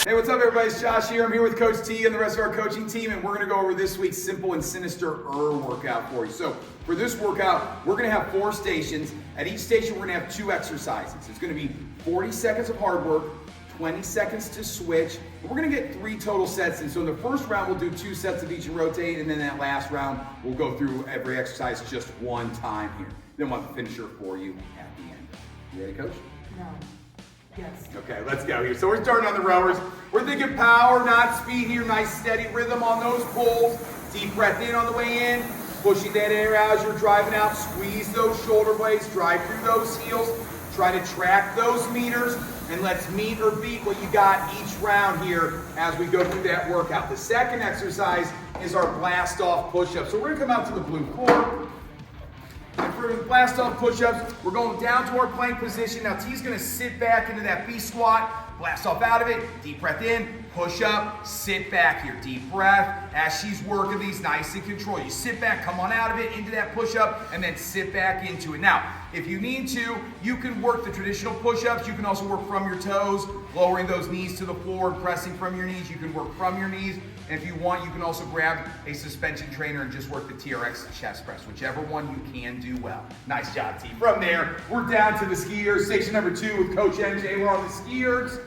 Hey, what's up, everybody? It's Josh here. I'm here with Coach T and the rest of our coaching team, and we're going to go over this week's simple and SinisterER workout for you. So for this workout, we're going to have 4 stations. At each station, we're going to have 2 exercises. It's going to be 40 seconds of hard work, 20 seconds to switch. We're going to get 3 total sets. And so in the first round, we'll do 2 sets of each and rotate. And then that last round, we'll go through every exercise just one time here. Then we'll have the finisher for you at the end. You ready, Coach? No. Yes. Okay, let's go here. So we're starting on the rowers. We're thinking power, not speed here. Nice steady rhythm on those pulls. Deep breath in on the way in. Pushing that air out as you're driving out. Squeeze those shoulder blades. Drive through those heels. Try to track those meters. And let's meet or beat what you got each round here as we go through that workout. The second exercise is our blast off push-up. So we're going to come out to the blue floor. And for the blast off push-ups, we're going down to our plank position. Now T's going to sit back into that B squat, blast off out of it, deep breath in, push up, sit back here, deep breath. As she's working these, nice and controlled. You sit back, come on out of it, into that push-up, and then sit back into it. Now, if you need to, you can work the traditional push-ups. You can also work from your toes, lowering those knees to the floor, pressing from your knees. You can work from your knees. And if you want, you can also grab a suspension trainer and just work the TRX chest press, whichever one you can do well. Nice job, T. From there, we're down to the skiers. Station number 2 with Coach MJ. We're on the skiers.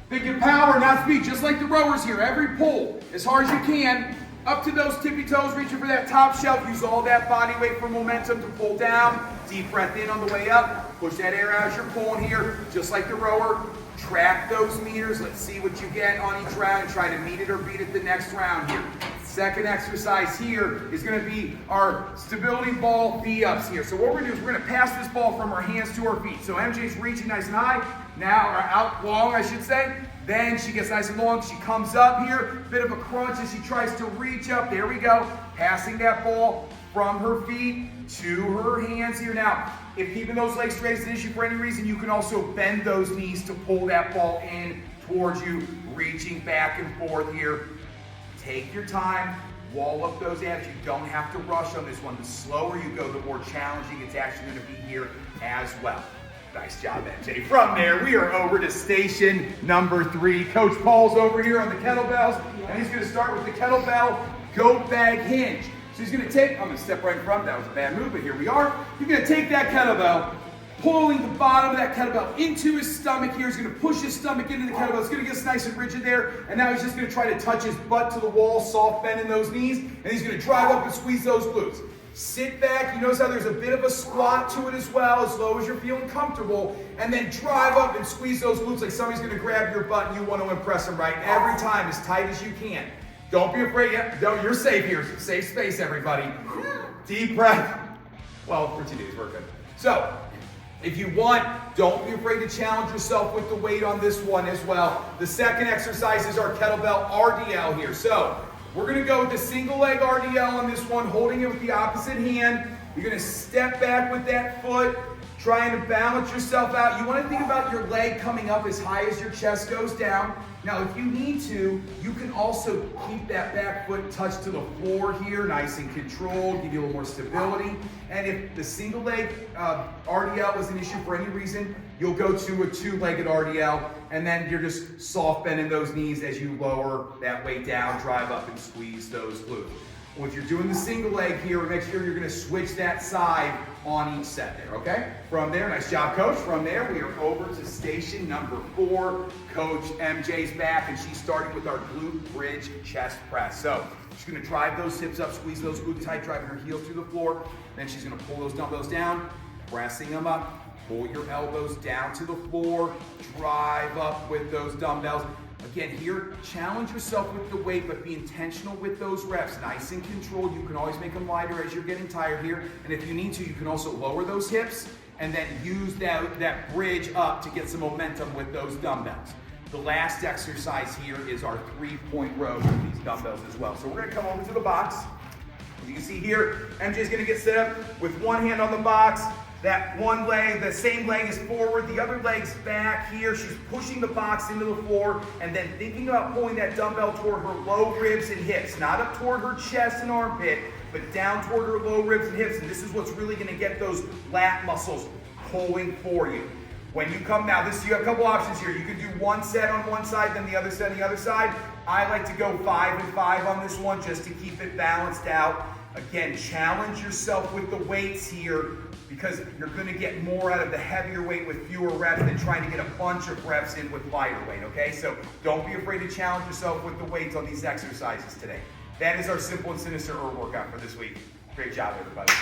Thinking power, not speed, just like the rowers here. Every pull, as hard as you can, up to those tippy toes, reaching for that top shelf. Use all that body weight for momentum to pull down. Deep breath in on the way up. Push that air out as you're pulling here, just like the rower. Track those meters. Let's see what you get on each round and try to meet it or beat it the next round here. Second exercise here is going to be our stability ball V-ups here. So what we're going to do is we're going to pass this ball from our hands to our feet. So MJ's reaching nice and high, now, or out long I should say. Then she gets nice and long, she comes up here, bit of a crunch as she tries to reach up. There we go, passing that ball from her feet to her hands here. Now, if keeping those legs straight is an issue for any reason, you can also bend those knees to pull that ball in towards you, reaching back and forth here. Take your time, wall up those abs. You don't have to rush on this one. The slower you go, the more challenging it's actually going to be here as well. Nice job, MJ. From there, we are over to station number 3. Coach Paul's over here on the kettlebells, and he's going to start with the kettlebell goat bag hinge. So he's going to take, I'm going to step right in front. That was a bad move, but here we are. You're going to take that kettlebell, pulling the bottom of that kettlebell into his stomach here. He's going to push his stomach into the kettlebell. It's going to get nice and rigid there. And now he's just going to try to touch his butt to the wall, soft bend in those knees, and he's going to drive up and squeeze those glutes. Sit back. You notice how there's a bit of a squat to it as well, as low as you're feeling comfortable. And then drive up and squeeze those glutes like somebody's going to grab your butt and you want to impress them, right? Every time, as tight as you can. Don't be afraid. You're safe here. Safe space, everybody. Deep breath. Well, for 2 days, we're good. So, if you want, don't be afraid to challenge yourself with the weight on this one as well. The second exercise is our kettlebell RDL here. So, we're going to go with the single leg RDL on this one, holding it with the opposite hand. You're going to step back with that foot, trying to balance yourself out. You want to think about your leg coming up as high as your chest goes down. Now, if you need to, you can also keep that back foot touched to the floor here, nice and controlled, give you a little more stability. And if the single leg RDL is an issue for any reason, you'll go to a 2-legged RDL, and then you're just soft bending those knees as you lower that weight down, drive up and squeeze those glutes. Well, if you're doing the single leg here, make sure you're going to switch that side on each set there, okay? From there, nice job, Coach. From there, we are over to station number 4. Coach MJ's back, and she's starting with our glute bridge chest press. So she's going to drive those hips up, squeeze those glutes tight, driving her heels through the floor. Then she's going to pull those dumbbells down, pressing them up. Pull your elbows down to the floor, drive up with those dumbbells. Again, here, challenge yourself with the weight, but be intentional with those reps. Nice and controlled. You can always make them lighter as you're getting tired here. And if you need to, you can also lower those hips and then use that bridge up to get some momentum with those dumbbells. The last exercise here is our 3-point row with these dumbbells as well. So we're going to come over to the box. As you can see here, MJ's going to get set up with one hand on the box. That one leg, the same leg is forward, the other leg's back here. She's pushing the box into the floor and then thinking about pulling that dumbbell toward her low ribs and hips. Not up toward her chest and armpit, but down toward her low ribs and hips. And this is what's really going to get those lat muscles pulling for you. When you come now, you have a couple options here. You can do one set on one side, then the other set on the other side. I like to go 5 and 5 on this one just to keep it balanced out. Again, challenge yourself with the weights here because you're going to get more out of the heavier weight with fewer reps than trying to get a bunch of reps in with lighter weight, okay? So don't be afraid to challenge yourself with the weights on these exercises today. That is our simple and SinisterER workout for this week. Great job, everybody.